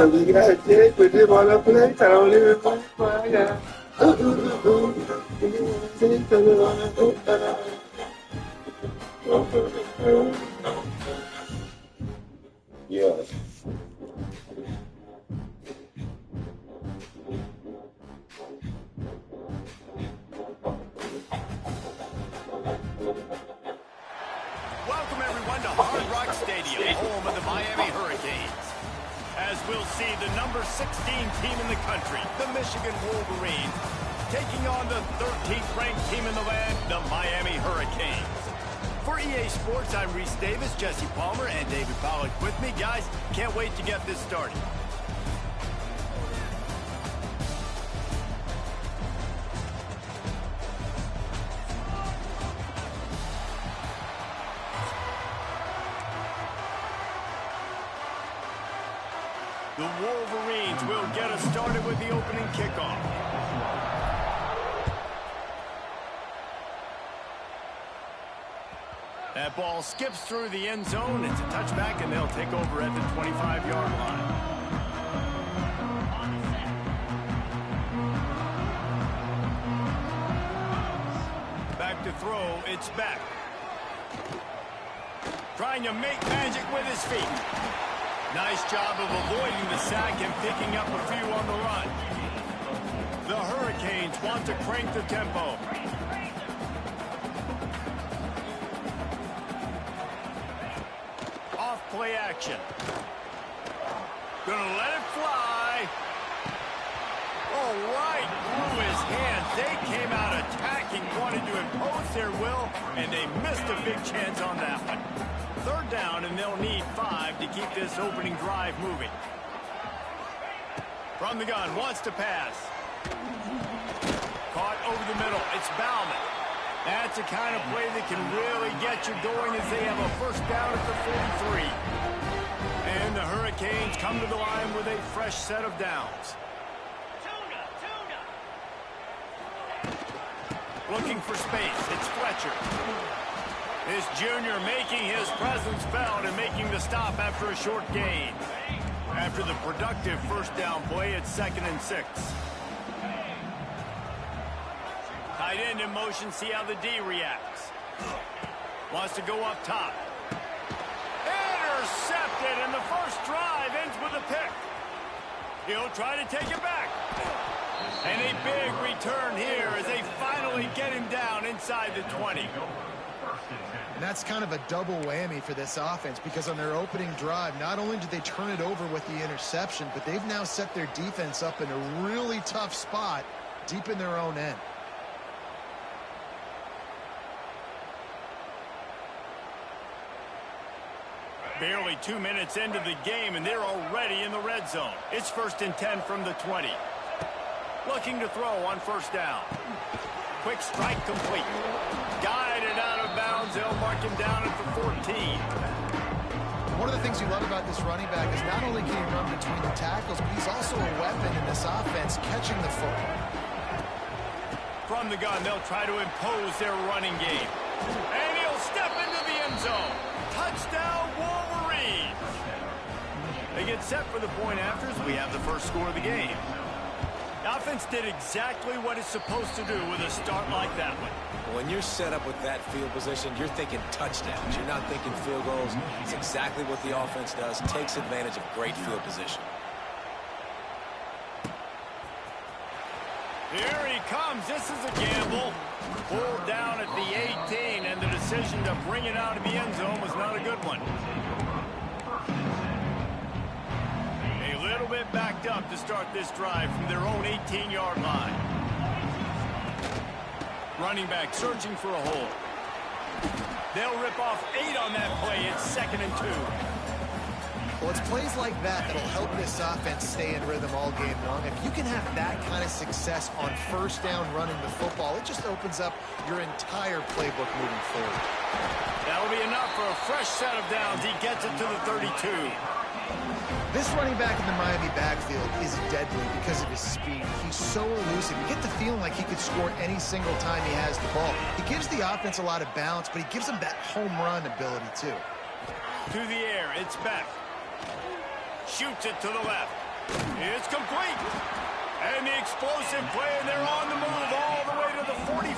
Yeah. Welcome everyone to Hard Rock Stadium, home of the Miami Hurricanes. As we'll see the number 16 team in the country, the Michigan Wolverines, taking on the 13th ranked team in the land, the Miami Hurricanes. For EA Sports, I'm Reese Davis, Jesse Palmer, and David Pollock with me. Guys, can't wait to get this started. The Wolverines will get us started with the opening kickoff. That ball skips through the end zone. It's a touchback, and they'll take over at the 25-yard line. Back to throw. It's back. Trying to make magic with his feet. Nice job of avoiding the sack and picking up a few on the run. The Hurricanes want to crank the tempo. Off play action. Gonna let it fly. Oh, right through his hands. They came out attacking, wanted to impose their will, and they missed a big chance on that one. Third down, and they'll need 5 to keep this opening drive moving. From the gun, wants to pass. Caught over the middle. It's Bauman. That's the kind of play that can really get you going as they have a first down at the 43. And the Hurricanes come to the line with a fresh set of downs. Looking for space. It's Fletcher. This junior making his presence felt and making the stop after a short gain. After the productive first down play, it's 2nd and 6. Tight end in motion, see how the D reacts. Wants to go up top. Intercepted, and the first drive ends with a pick. He'll try to take it back. And a big return here as they finally get him down inside the 20. And that's kind of a double whammy for this offense, because on their opening drive, not only did they turn it over with the interception, but they've now set their defense up in a really tough spot deep in their own end. Barely 2 minutes into the game, and they're already in the red zone. It's 1st and 10 from the 20. Looking to throw on first down. Quick strike complete. Guided out of bounds. They'll mark him down at the 14. One of the things you love about this running back is not only can he run between the tackles, but he's also a weapon in this offense, catching the football. From the gun, they'll try to impose their running game. And he'll step into the end zone. Touchdown, Wolverines. They get set for the point afters. We have the first score of the game. The offense did exactly what it's supposed to do with a start like that one. When you're set up with that field position, you're thinking touchdowns. You're not thinking field goals. It's exactly what the offense does. Takes advantage of great field position. Here he comes. This is a gamble. Pulled down at the 18, and the decision to bring it out of the end zone was not a good one. A little bit backed up to start this drive from their own 18-yard line. Running back searching for a hole. They'll rip off 8 on that play. It's 2nd and 2. Well, it's plays like that that'll help this offense stay in rhythm all game long. If you can have that kind of success on first down running the football, it just opens up your entire playbook moving forward. That'll be enough for a fresh set of downs. He gets it to the 32. This running back in the Miami backfield is deadly because of his speed. He's so elusive. You get the feeling like he could score any single time he has the ball. He gives the offense a lot of balance, but he gives them that home run ability too. To the air, it's back. Shoots it to the left. It's complete. And the explosive play, and they're on the move all the way to the 44.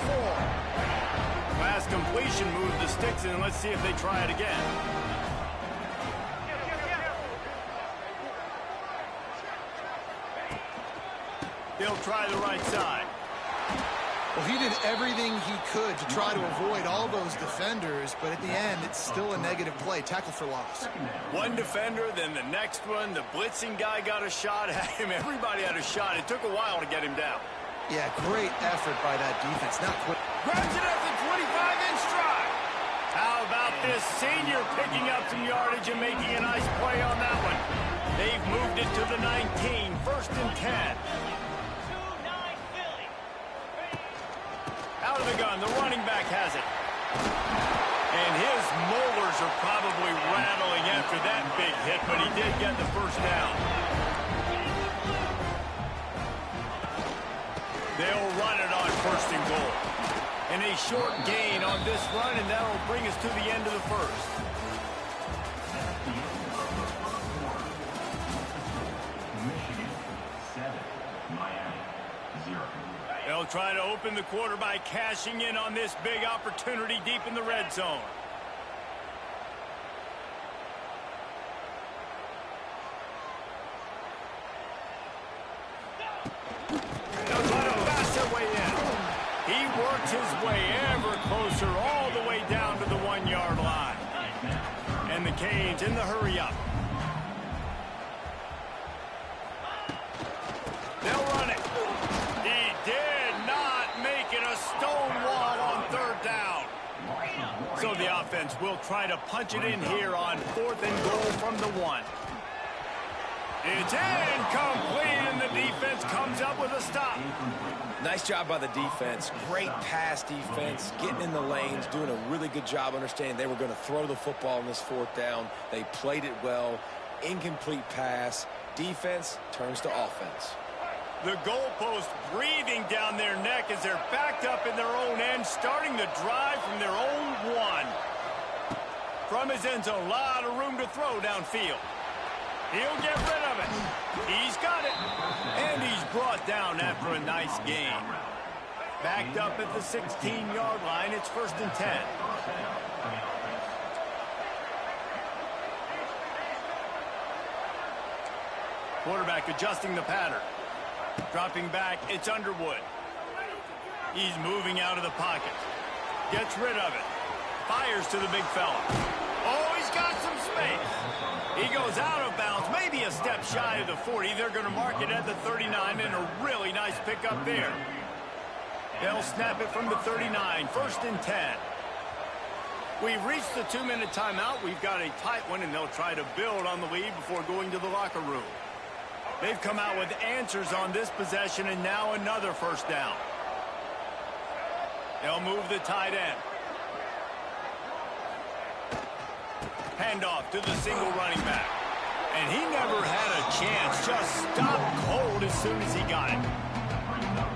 Last completion moved the sticks, and let's see if they try it again. They'll try the right side. Well, he did everything he could to try to avoid all those defenders, but at the end, it's still a negative play. Tackle for loss. One defender, then the next one. The blitzing guy got a shot at him. Everybody had a shot. It took a while to get him down. Yeah, great effort by that defense. Not quick. Grabs it at the 25-inch stride. How about this senior picking up some yardage and making a nice play on that one? They've moved it to the 19, 1st and 10. Out of the gun, the running back has it. And his molars are probably rattling after that big hit, but he did get the first down. They'll run it on 1st and goal. And a short gain on this run, and that'll bring us to the end of the first. They'll try to open the quarter by cashing in on this big opportunity deep in the red zone. They'll try to pass their way in. He works his way ever closer all the way down to the 1-yard line. And the Canes in the hurry-up. They'll run it. He did not make it a stone wall on 3rd down. So the offense will try to punch it in here on 4th and goal from the 1. It's incomplete, and the defense comes up with a stop. Nice job by the defense. Great pass defense, getting in the lanes, doing a really good job understanding they were going to throw the football on this 4th down. They played it well. Incomplete pass. Defense turns to offense. The goalpost breathing down their neck as they're backed up in their own end, starting the drive from their own 1. From his end zone, a lot of room to throw downfield. He'll get rid of it. He's got it. And he's brought down after a nice gain. Backed up at the 16-yard line. It's 1st and 10. Quarterback adjusting the pattern. Dropping back, it's Underwood. He's moving out of the pocket. Gets rid of it. Fires to the big fella. Oh, he's got some space. He goes out of bounds, maybe a step shy of the 40. They're going to mark it at the 39, and a really nice pickup there. They'll snap it from the 39, 1st and 10. We've reached the 2-minute timeout. We've got a tight one, and they'll try to build on the lead before going to the locker room. They've come out with answers on this possession, and now another 1st down. They'll move the tight end. Handoff to the single running back. And he never had a chance. Just stopped cold as soon as he got it.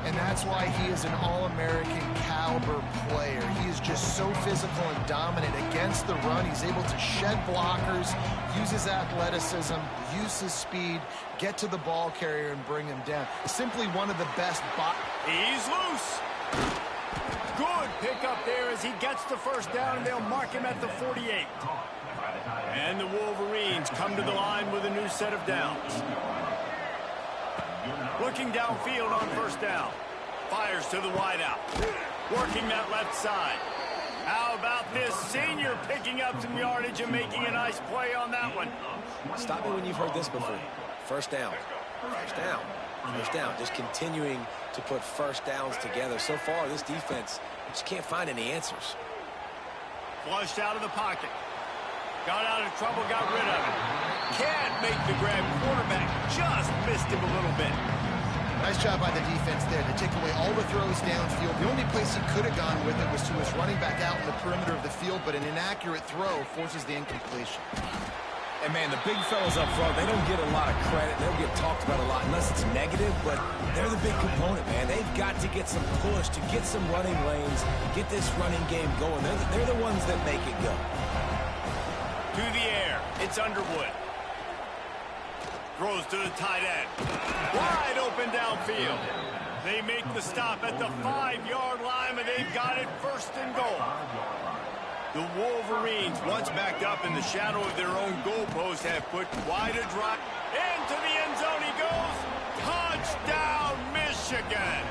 And that's why he is an All-American caliber player. He is just so physical and dominant against the run. He's able to shed blockers, use his athleticism, use his speed, get to the ball carrier and bring him down. Simply one of the best. He's loose. Good pickup there as he gets the 1st down, and they'll mark him at the 48. And the Wolverines come to the line with a new set of downs. Looking downfield on 1st down. Fires to the wideout. Working that left side. How about this senior picking up some yardage and making a nice play on that one? Stop me when you've heard this before. 1st down. 1st down. 1st down. Just continuing to put 1st downs together. So far, this defense just can't find any answers. Flushed out of the pocket. Got out of trouble, got rid of it. Can't make the grab. Quarterback just missed him a little bit. Nice job by the defense there to take away all the throws downfield. The only place he could have gone with it was to his running back out in the perimeter of the field, but an inaccurate throw forces the incompletion. And, man, the big fellas up front, they don't get a lot of credit. They don't get talked about a lot unless it's negative, but they're the big component, man. They've got to get some push, to get some running lanes, get this running game going. They're the ones that make it go. To the air, it's Underwood. Throws to the tight end. Wide open downfield. They make the stop at the 5-yard line, and they've got it first and goal. The Wolverines, once backed up in the shadow of their own goalpost, have put wide a drive. Into the end zone he goes. Touchdown, Michigan.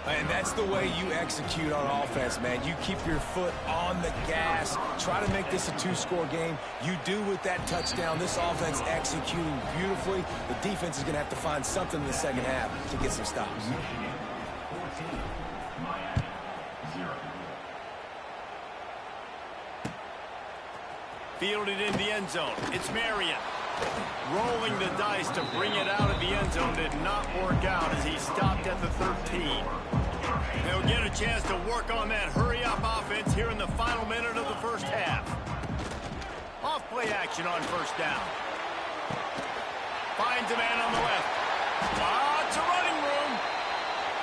And that's the way you execute on offense, man. You keep your foot on the gas. Try to make this a 2-score game. You do with that touchdown. This offense executing beautifully. The defense is going to have to find something in the second half to get some stops. Fielded in the end zone. It's Marion. Rolling the dice to bring it out of the end zone did not work out as he stopped at the 13. They'll get a chance to work on that hurry-up offense here in the final minute of the first half. Off-play action on first down. Finds a man on the left. Lots of running room.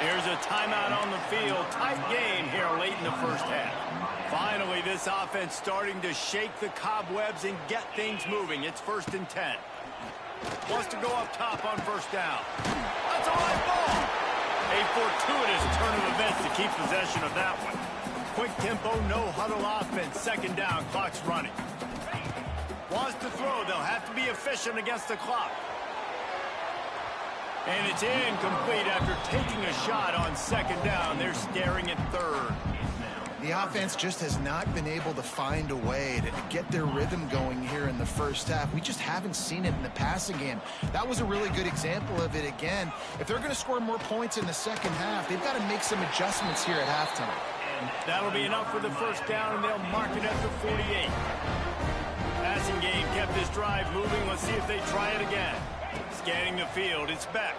Here's a timeout on the field. Tight game here late in the first half. Finally, this offense starting to shake the cobwebs and get things moving. It's 1st and 10. Wants to go up top on first down. That's a live ball. A fortuitous turn of events to keep possession of that one. Quick tempo, no huddle offense. Second down, clock's running. Wants to throw. They'll have to be efficient against the clock. And it's incomplete after taking a shot on second down. They're staring at third. The offense just has not been able to find a way to get their rhythm going here in the first half. We just haven't seen it in the passing game. That was a really good example of it again. If they're going to score more points in the second half, they've got to make some adjustments here at halftime. That'll be enough for the first down, and they'll mark it at the 48. Passing game kept this drive moving. Let's see if they try it again. Scanning the field, it's Beck.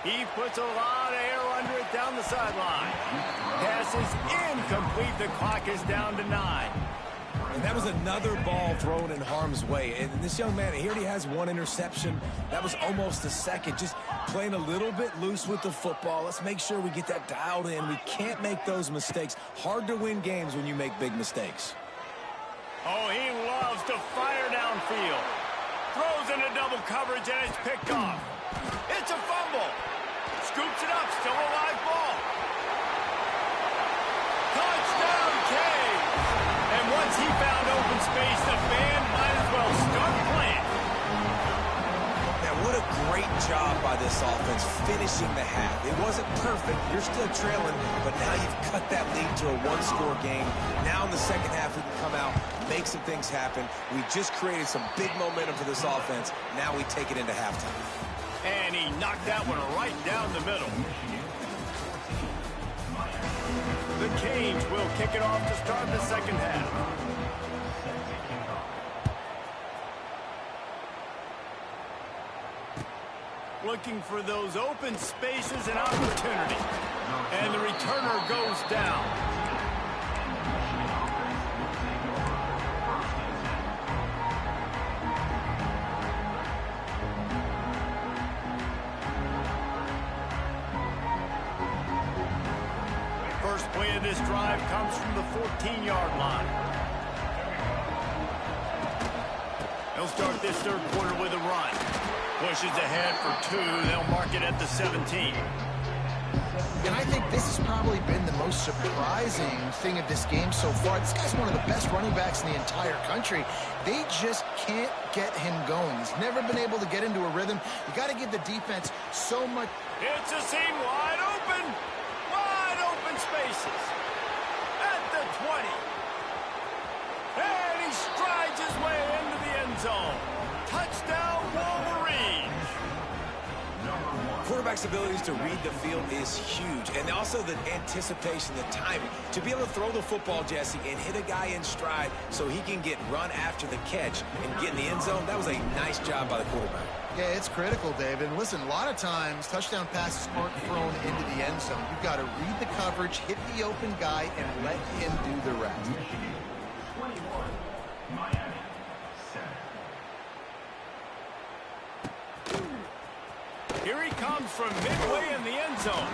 He puts a lot of air under it down the sideline. Pass is incomplete. The clock is down to 9. And that was another ball thrown in harm's way. And this young man, he already has one interception. That was almost a second. Just playing a little bit loose with the football. Let's make sure we get that dialed in. We can't make those mistakes. Hard to win games when you make big mistakes. Oh, he loves to fire downfield. Throws into double coverage, and it's picked off. It's a fumble. Scoops it up, still a live ball. Touchdown, Cade. And once he found open space, the band might as well start playing. Now, what a great job by this offense finishing the half. It wasn't perfect. You're still trailing, but now you've cut that lead to a 1-score game. Now in the second half, we can come out, make some things happen. We just created some big momentum for this offense. Now we take it into halftime. And he knocked that one right down the middle. The Canes will kick it off to start the second half. Looking for those open spaces and opportunity. And the returner goes down. First play of this drive comes from the 14-yard line. They'll start this third quarter with a run. Pushes ahead for 2. They'll mark it at the 17. And I think this has probably been the most surprising thing of this game so far. This guy's one of the best running backs in the entire country. They just can't get him going. He's never been able to get into a rhythm. You got to give the defense so much. It's a seam wide open. Wide open spaces. At the 20. And he strides his way into the end zone. Touchdown, Wolverines. Quarterback's abilities to read the field is huge. And also the anticipation, the timing. To be able to throw the football, Jesse, and hit a guy in stride so he can get run after the catch and get in the end zone, that was a nice job by the quarterback. Yeah, it's critical, David. And listen, a lot of times touchdown passes aren't thrown into the end zone. You've got to read the coverage, hit the open guy, and let him do the rest. Here he comes from midway in the end zone.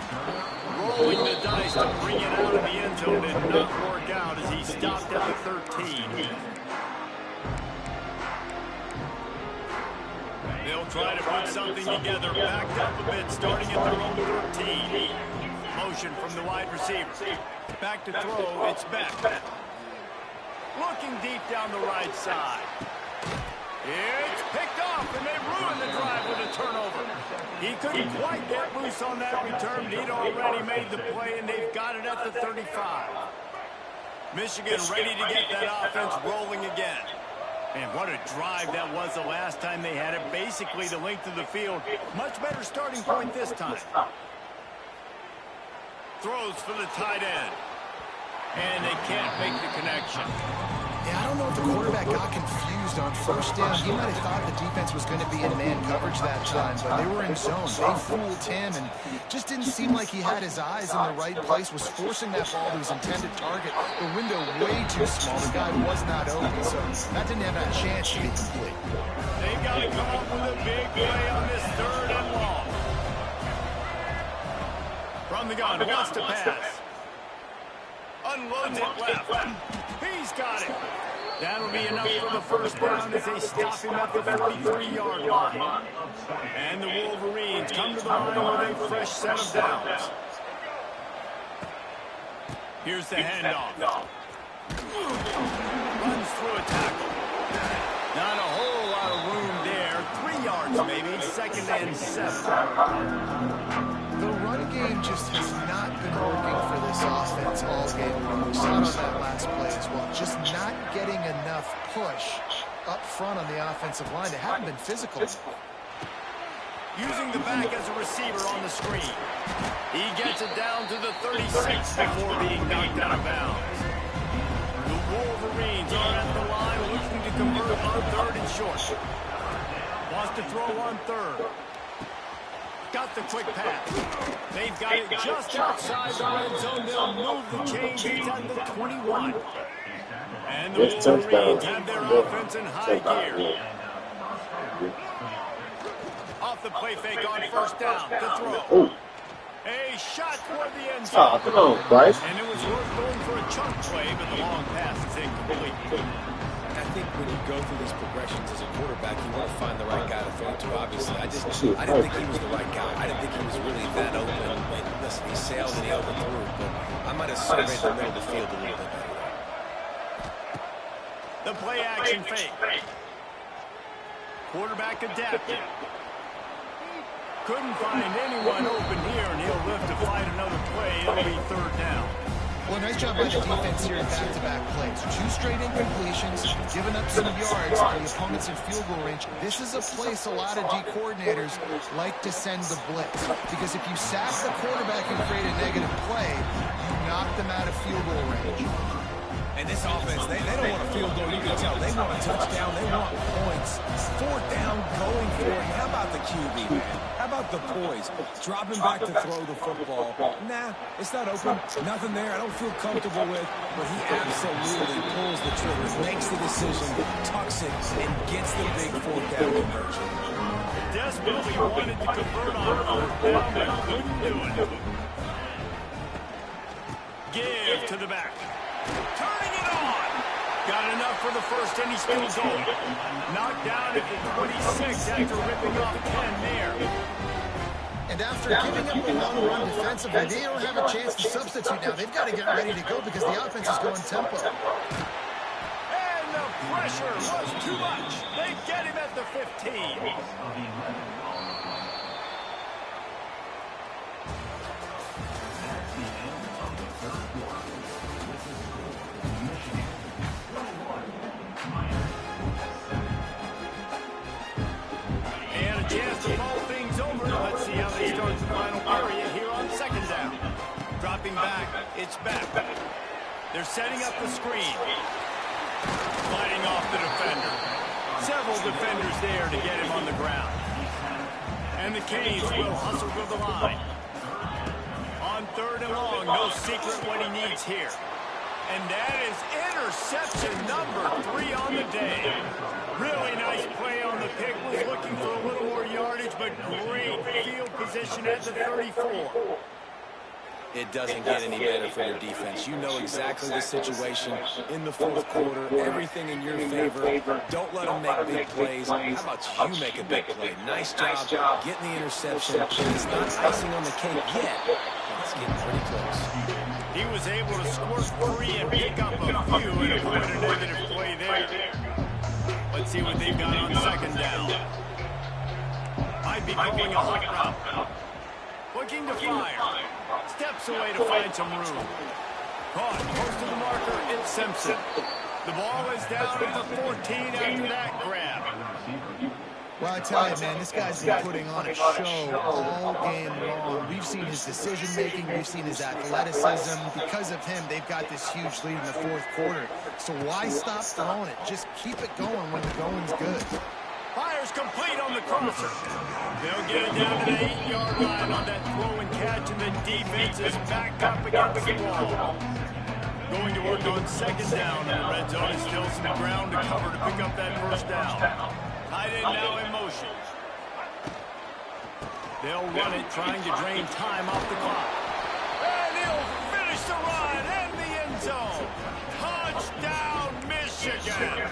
Rolling the dice to bring it out of the end zone did not work out as he stopped at the 13. try to put something together. Backed up a bit, starting at their own 13. Motion from the wide receiver. Back to throw, it's Beck. Looking deep down the right side. It's picked off, and they ruined the drive with a turnover. He couldn't quite get loose on that return, but he'd already made the play, and they've got it at the 35. Michigan ready to get that offense rolling again. And what a drive that was the last time they had it. Basically the length of the field. Much better starting point this time. Throws for the tight end. And they can't make the connection. Yeah, I don't know if the quarterback got confused on first down. He might have thought the defense was going to be in man coverage that time, but they were in zone. They fooled him and just didn't seem like he had his eyes in the right place, was forcing that ball to his intended target. The window way too small. The guy was not open, so that didn't have a chance to be complete. They've got to come up with a big play on this 3rd and long. From the gun, wants to pass. Unloads it left. He's got it. That'll be enough for the first down as they stop him at the 43-yard line. And the Wolverines come to the line with a fresh set of downs. Here's the handoff. Runs through a tackle. Not a whole lot of room there. 3 yards maybe. 2nd and 7. The run game just has not been working for this offense all game long. We saw it on that last play as well. Just not getting enough push up front on the offensive line. They haven't been physical. Using the back as a receiver on the screen. He gets it down to the 36 before being knocked out of bounds. The Wolverines are at the line looking to convert on 3rd and short. Wants to throw on 3rd. Got the quick pass. They've got it just outside the red zone. They'll move the chains. It's at the 21. And the Wolverines have their offense in high gear. Off the play fake on first down to throw. A shot toward the end zone. Come on, Bryce. And it was worth going for a chunk play, but the long pass is incomplete. I think when you go through these progressions as a quarterback, you want to find the right guy to throw to. Obviously, I didn't think he was the right guy. I didn't think he was really that open. And listen, he sailed and he overthrew, but I might have surveyed the middle of the field a little bit better. The play action fake. Quarterback adapted. Couldn't find anyone open here, and he'll live to fight another play. It'll be 3rd down. Well, nice job by the defense here in back-to-back plays. 2 straight incompletions, giving up some yards for the opponents in field goal range. This is a place a lot of D coordinators like to send the blitz. Because if you sack the quarterback and create a negative play, you knock them out of field goal range. And this offense, they don't want a field goal. You can tell they want a touchdown. They want points. 4th down, going for it. How about the QB, man? How about the poise? Dropping back to throw the football. Nah, it's not open. Nothing there I don't feel comfortable with. But he absolutely pulls the trigger, makes the decision, tucks it, and gets the big 4th down conversion. Desperately wanted to convert on 4th down, but couldn't do it. Give to the back. Turning it on. Got enough for the first, and he's still going. Knocked down at the 26 after ripping off 10 there. And after giving up a long run defensively, they don't have a chance to substitute now. They've got to get ready to go because the offense is going tempo. And the pressure was too much. They get him at the 15. Chance to mull things over. Let's see how they start the final period here on 2nd down. Dropping back, it's back. They're setting up the screen. Sliding off the defender. Several defenders there to get him on the ground. And the Canes will hustle to the line. On 3rd and long, no secret what he needs here. And that is interception number 3 on the day. Really nice play on the pick. Was looking for a little more yardage, but great field position at the 34. It doesn't get any better for your defense. You know exactly the situation in the fourth quarter, everything in your favor. Don't let them make big plays. How about you make a big play? Nice job getting the interception. It's not icing on the cake yet, but it's getting pretty close. He was able to squirt free and pick up a few and avoid a negative play there. Let's see what they've got on second down. Might be calling a hot route. Looking to fire. Steps away to find some room. Caught close to the marker. It's Simpson. The ball is down at the 14 after that grab. Well, I tell you, man, this guy's been putting on a show all game long. We've seen his decision-making. We've seen his athleticism. Because of him, they've got this huge lead in the fourth quarter. So why stop throwing it? Just keep it going when the going's good. Fires complete on the crosser. They'll get it down to the 8-yard line on that throw and catch, and the defense is back up against the wall. Going to work on second down, and the red zone is still some ground to cover to pick up that first down. Tight end now in motion. They'll run it, trying to drain time off the clock. And he'll finish the run in the end zone. Touchdown, Michigan.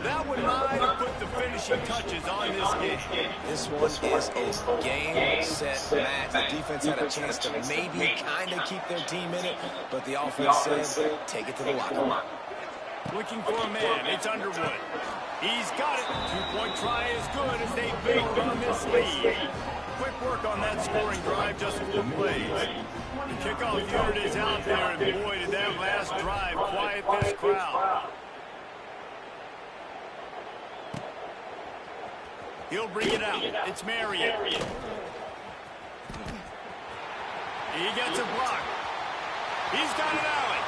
That would might have put the finishing touches on this game. This one is a game, set, match. The defense had a chance to maybe kind of keep their team in it, but the offense said, take it to the locker room. Looking for a man. It's Underwood. He's got it. Two-point try is good as they build on this lead. Quick work on that scoring drive, just 4 plays. The kickoff unit is out there, and boy, did that last drive quiet this crowd. He'll bring it out. It's Marion. He gets a block. He's got an alley.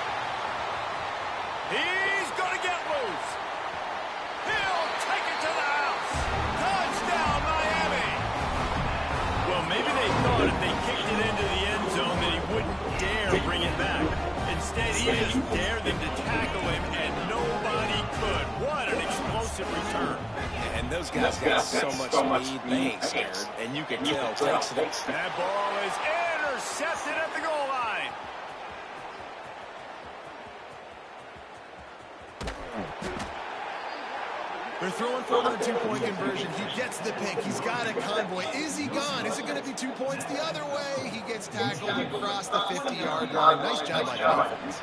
He's going to get loose. He'll take it to the house. Touchdown, Miami. Well, maybe they thought if they kicked it into the end zone that he wouldn't dare bring it back. Instead, he just dared them to tackle him, and nobody could. What an explosive return. And those guys got so much speed, they ain't scared. And you can tell, takes it. That ball is intercepted at the goal line. They're throwing for another 2-point conversion. He gets the pick. He's got a convoy. Is he gone? Is it going to be 2 points the other way? He gets tackled across the 50-yard line. Nice job by the defense.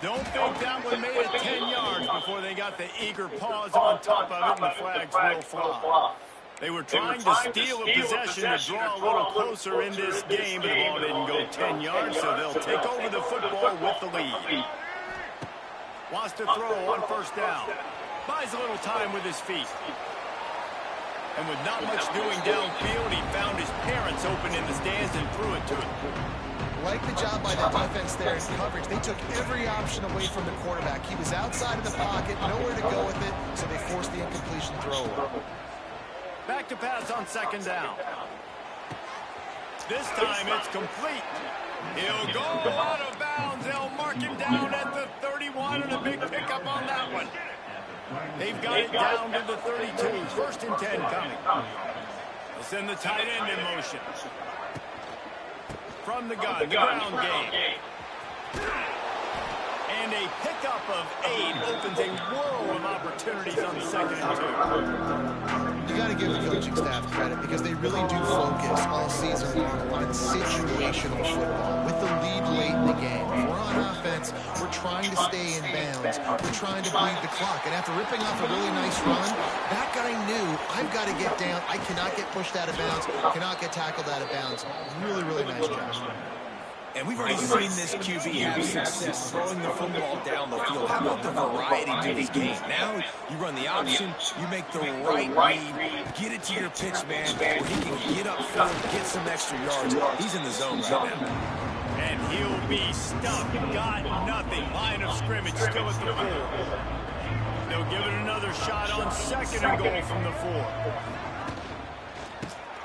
Don't think that one made it 10 yards before they got the eager paws on top of it, and the flags will fly. They were trying to steal a possession to draw a little closer in this game, but the ball didn't go 10 yards, so they'll take over the football with the lead. Wants to throw on first down. Buys a little time with his feet. And with not much doing downfield, he found his parents open in the stands and threw it to him. Like the job by the defense there in coverage. They took every option away from the quarterback. He was outside of the pocket, nowhere to go with it, so they forced the incompletion throw. Back to pass on second down. This time it's complete. He'll go out of bounds. They'll mark him down at the 31, and a big pickup on that one. They've got it down to the 32. First and 10 coming. They'll send the tight end in motion. From the gun, the ground game. And a pickup of 8 opens a world of opportunities on second and 2. You got to give the coaching staff credit because they really do focus all season long on situational football. With the lead late in the game, if we're on offense, we're trying to stay in bounds. We're trying to bleed the clock. And after ripping off a really nice run, that guy knew, I've got to get down. I cannot get pushed out of bounds. Cannot get tackled out of bounds. Really, really nice job. And we've already seen this QB have success throwing the football down the field. How about the variety to this game? Now you run the option, you make the right read, get it to your pitch man where he can get upfield, get some extra yards. He's in the zone right now. And he'll be stuck. Got nothing. Line of scrimmage still at the 4. They'll give it another shot on second and goal from the 4.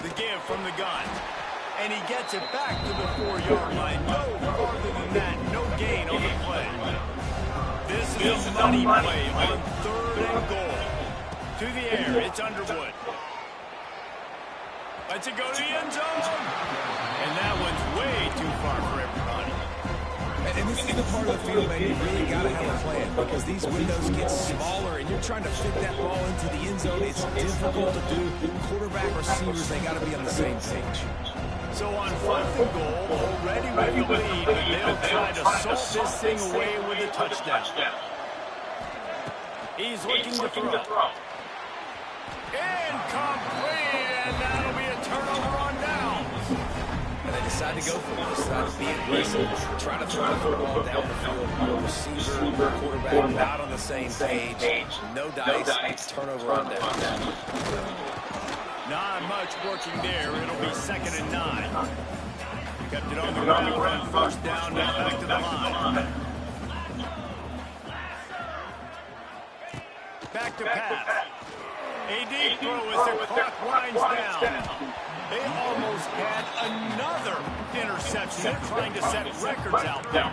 The give from the gun. And he gets it back to the 4-yard line. No farther than that. No gain on the play. This is a money play on third and goal. To the air, it's Underwood. Lets it go to the end zone. And that one's way too far for everybody. And this is the part of the field, man, you really got to have a plan because these windows get smaller and you're trying to fit that ball into the end zone. It's difficult to do. Quarterback, receivers, they got to be on the same page. So on 4th and goal, already with the lead, but they'll try to salt this thing away with a touchdown. He's looking to throw. Incomplete, and that'll be a turnover on downs. And they decide to go for it. They decide to be aggressive, try to throw the football down the field. Receiver, quarterback, not on the same page. No dice, turnover on downs. Not much working there. It'll be 2nd and 9. Kept it on the ground on 1st down, now back to the line. Back to pass. A deep throw as the clock winds down. They almost had another interception. They're trying to set records out there.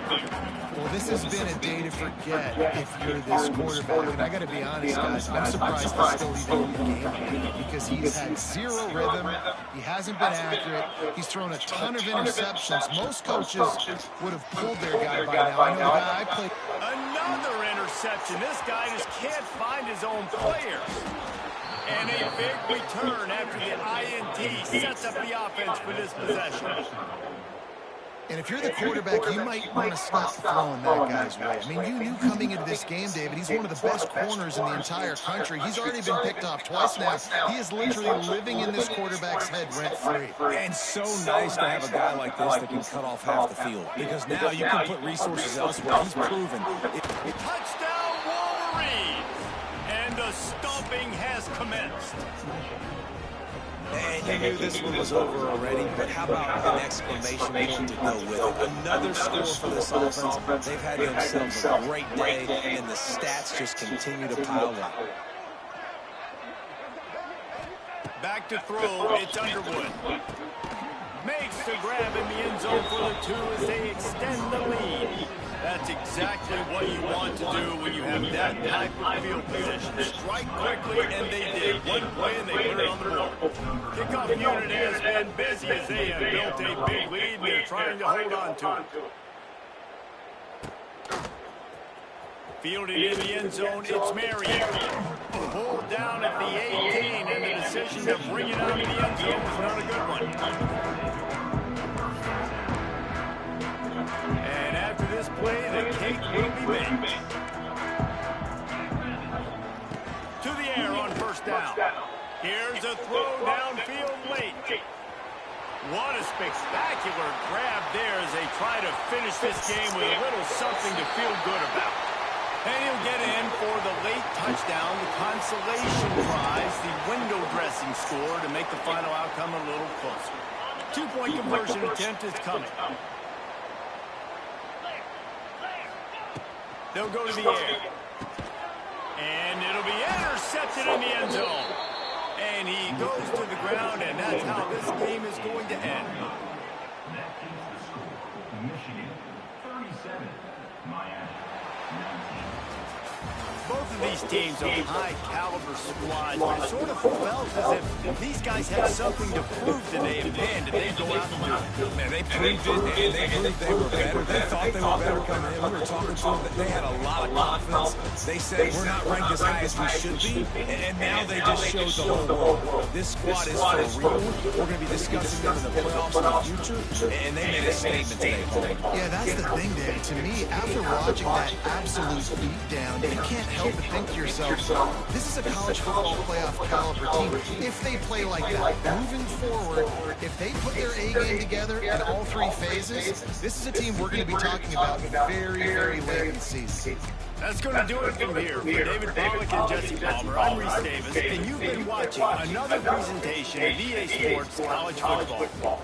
Well, this has been a day to forget if you're this quarterback. And I got to be honest, guys, I'm surprised he's still even in the game because he's had zero rhythm. He hasn't been accurate. He's thrown a ton of interceptions. Most coaches would have pulled their guy by now. I know the guy I played. Another interception. This guy just can't find his own players. And a big return after the INT sets up the offense for this possession. And if you're the quarterback, you might want to stop throwing that guy's way. I mean, you knew coming into this game, David, he's one of the best corners in the entire country. He's already been picked off twice now. He is literally living in this quarterback's head rent-free. And so nice to have a guy like this that can cut off half the field. Because now you can put resources elsewhere. He's proven. Touchdown, Wolverines! And the stomping has commenced. And you knew this one was over already, but how about an exclamation point to go with it? Another score for this offense. They've had themselves a great day, and the stats just continue to pile up. Back to throw, it's Underwood. Makes the grab in the end zone for the 2 as they extend the lead. That's exactly what you want to do when you have that type of field position. Strike quickly, and they did. One play, and they put it on the board. Kickoff unit has been busy as they have built a big lead, and they're trying to hold on to it. Fielded in the end zone, it's Marion. Pulled down at the 18, and the decision to bring it out of the end zone was not a good one. And after this play, the cake will be baked. To the air on 1st down. Here's a throw downfield late. What a spectacular grab there as they try to finish this game with a little something to feel good about. And he'll get in for the late touchdown, the consolation prize, the window dressing score to make the final outcome a little closer. 2-point conversion attempt is coming. They'll go to the air. And it'll be intercepted in the end zone. And he goes to the ground, and that's how this game is going to end. Both of these teams are high-caliber squads, but it sort of felt as if these guys had something to prove today, and man, did they go out and do it. Man, they proved it, and they proved they were better. They thought they were better coming in. We were talking to them. They had a lot of confidence. They said, we're not ranked as high as we should be, and now they just showed the whole world. This squad is for real. We're going to be discussing them in the playoffs in the future, and they made a statement today, Paul. Yeah, that's the thing, David. To me, after watching that absolute beatdown, you can't help but think to yourself, this is a college football playoff caliber team. If they play like that, moving forward, if they put their A game together in all 3 phases, this is a team we're going to be talking about very, very late in the season. That's going to do it from here. For David Pollack and Jesse Palmer, I'm Reese Davis, and you've been watching another presentation of EA Sports College Football.